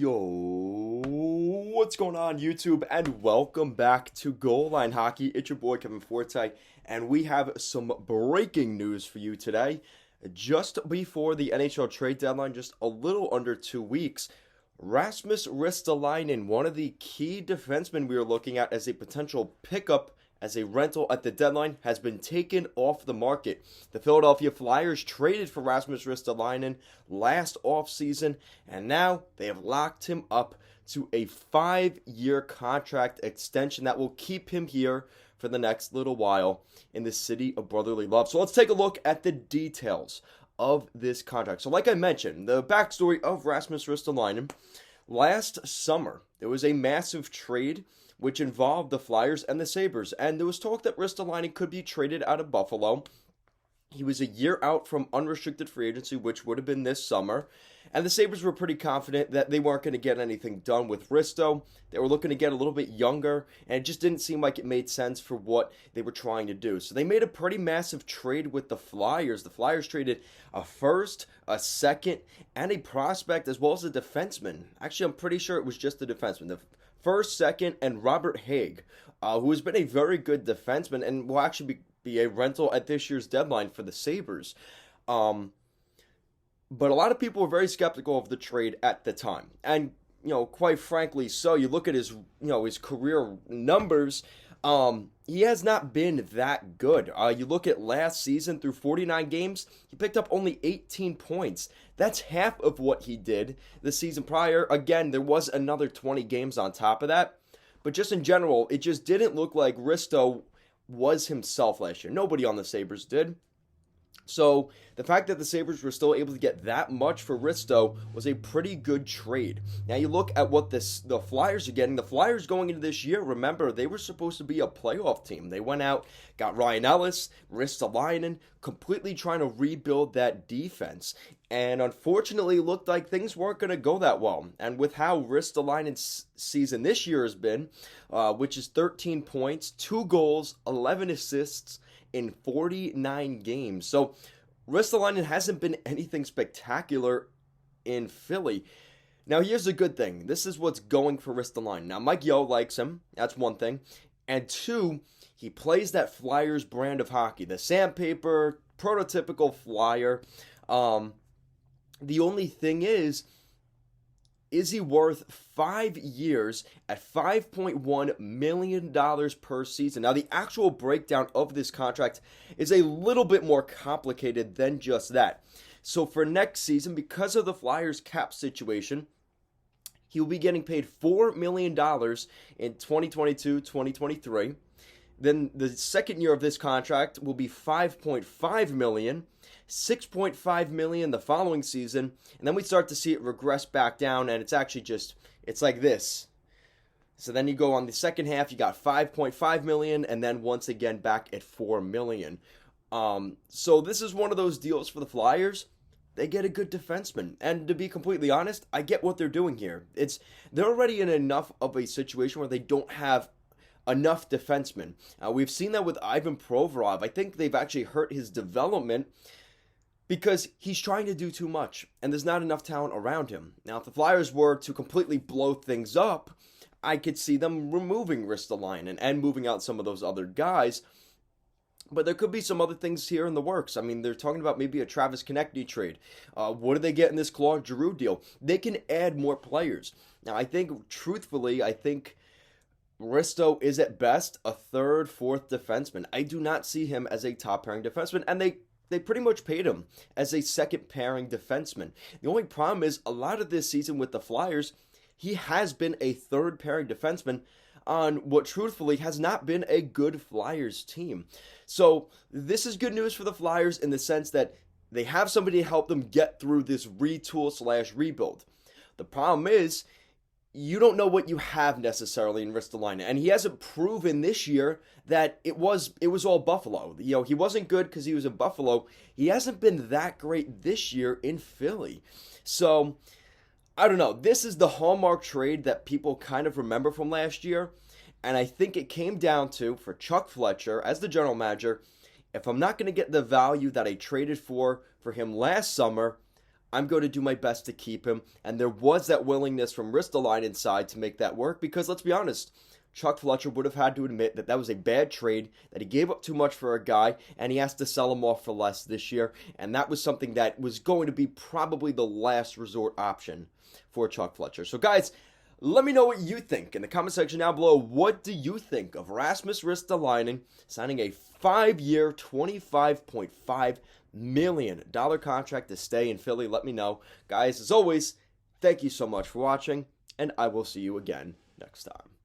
Yo, what's going on, YouTube? And welcome back to Goal Line Hockey. It's your boy Kevin Forte, and we have some breaking news for you today. Just before the NHL trade deadline, just a little under 2 weeks, Rasmus Ristolainen, one of the key defensemen we were looking at as a potential pickup as a rental at the deadline, has been taken off the market. The Philadelphia Flyers traded for Rasmus Ristolainen last offseason, and now they have locked him up to a 5-year contract extension that will keep him here for the next little while in the city of brotherly love. So let's take a look at the details of this contract. So like I mentioned, the backstory of Rasmus Ristolainen, last summer there was a massive trade which involved the Flyers and the Sabres. And there was talk that Ristolainen could be traded out of Buffalo. He was a year out from unrestricted free agency, which would have been this summer. And the Sabres were pretty confident that they weren't going to get anything done with Risto. They were looking to get a little bit younger, and it just didn't seem like it made sense for what they were trying to do. So they made a pretty massive trade with the Flyers. The Flyers traded a first, a second, and a prospect, as well as a defenseman. Actually, I'm pretty sure it was just the defenseman. The first, second, and Robert Haig, who has been a very good defenseman and will actually be a rental at this year's deadline for the Sabres. But a lot of people were very skeptical of the trade at the time. And, quite frankly so. You look at his, his career numbers, he has not been that good. You look at last season, through 49 games, he picked up only 18 points. That's half of what he did the season prior. Again, there was another 20 games on top of that. But just in general, it just didn't look like Risto was himself last year. Nobody on the Sabres did. So the fact that the Sabres were still able to get that much for Risto was a pretty good trade. Now you look at what the Flyers are getting. The Flyers going into this year, remember, they were supposed to be a playoff team. They went out, got Ryan Ellis, Ristolainen, completely trying to rebuild that defense. And unfortunately, it looked like things weren't going to go that well. And with how Ristolainen's season this year has been, which is 13 points, 2 goals, 11 assists, in 49 games. So Ristolainen hasn't been anything spectacular in Philly. Now here's the good thing. This is what's going for Ristolainen. Now Mike Yeo likes him. That's one thing. And two, he plays that Flyers brand of hockey. The sandpaper, prototypical Flyer. The only thing is he worth 5 years at $5.1 million per season? Now, the actual breakdown of this contract is a little bit more complicated than just that. So for next season, because of the Flyers cap situation, he will be getting paid $4 million in 2022-2023. Then the second year of this contract will be $5.5 million. $6.5 million the following season, and then we start to see it regress back down, and it's actually it's like this. So then you go on the second half, you got $5.5 million, and then once again back at $4 million. So this is one of those deals for the Flyers. They get a good defenseman, and to be completely honest, I get what they're doing here. They're already in enough of a situation where they don't have enough defensemen. We've seen that with Ivan Provorov. I think they've actually hurt his development because he's trying to do too much, and there's not enough talent around him. Now, if the Flyers were to completely blow things up, I could see them removing Ristolainen and moving out some of those other guys. But there could be some other things here in the works. I mean, they're talking about maybe a Travis Konecny trade. What do they get in this Claude Giroux deal? They can add more players. Now, I think Risto is at best a third, fourth defenseman. I do not see him as a top pairing defenseman, and they pretty much paid him as a second pairing defenseman. The only problem is a lot of this season with the Flyers, he has been a third pairing defenseman on what truthfully has not been a good Flyers team. So this is good news for the Flyers in the sense that they have somebody to help them get through this retool/rebuild. The problem is, you don't know what you have necessarily in Ristolainen, and he hasn't proven this year that it was all Buffalo. He wasn't good because he was in Buffalo. He hasn't been that great this year in Philly. So, I don't know. This is the hallmark trade that people kind of remember from last year, and I think it came down to, for Chuck Fletcher, as the general manager, if I'm not going to get the value that I traded for him last summer, I'm going to do my best to keep him. And there was that willingness from Ristolainen's side to make that work because, let's be honest, Chuck Fletcher would have had to admit that that was a bad trade, that he gave up too much for a guy, and he has to sell him off for less this year. And that was something that was going to be probably the last resort option for Chuck Fletcher. So, guys, let me know what you think in the comment section down below. What do you think of Rasmus Ristolainen signing a 5-year, $25.5 million contract to stay in Philly? Let me know. Guys, as always, thank you so much for watching, and I will see you again next time.